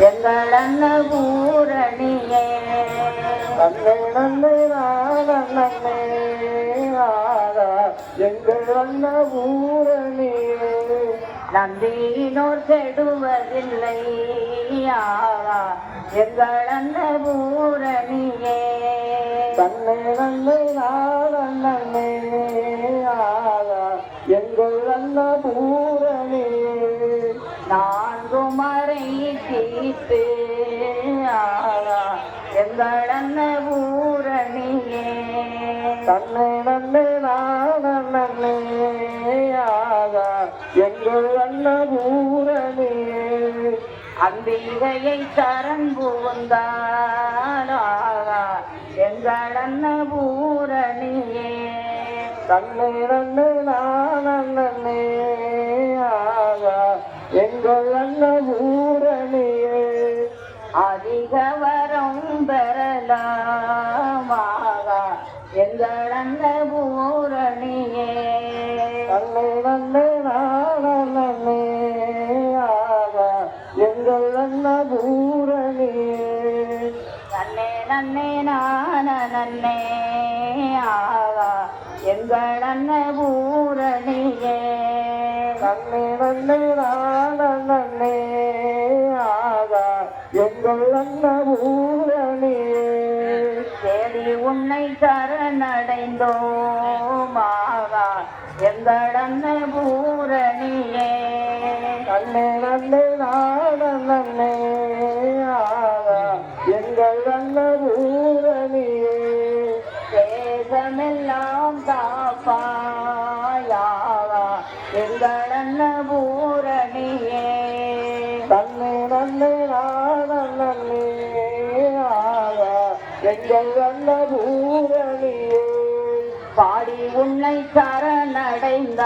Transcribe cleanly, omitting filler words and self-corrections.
எங்கள் அண்ண பூரணியே நன்மை நன்மை நன்மை எங்கள் அண்ண பூரணியே நம்பினோர் கெடுவதில்லை எங்கள் அண்ண பூரணியே தன்னை நன்மை நன்மை எங்கள் அண்ண பூரணியே நான்கு மறை தீர்த்து எங்கள் அண்ண பூரணியே தன்னை நன்மை நன்மை எங்கள் அண்ண பூரணியே அம்பிகையை சரண் புகுந்தாளா எங்கள் அண்ண பூரணியே தன்னை நன்மை நன்மை எங்கள் அண்ண பூரணியே அதிக வரம் பெறலாமாக எங்கள் அண்ண பூரணியே தன்னை நன்மை நன்மை எங்கள் அண்ண பூரணியே நன்னே நன்னே நான நன்னே எங்கள் அண்ண பூரணியே தன்னை நன்மை நன்மை எங்கள் அண்ண பூரணியே தேடி உன்னை சரணடைந்தோமாக எங்கள் அண்ண பூரணியே தன்னை நன்மை நன்மை எங்கள் அண்ண பூரணியே தேசமெல்லாம் காப்பாயாக எங்கள் அண்ண பூரணியே தன்னை நன்மை நன்மை எங்கள் அண்ண பூரணியே பாடி உன்னை சரணடைந்தார்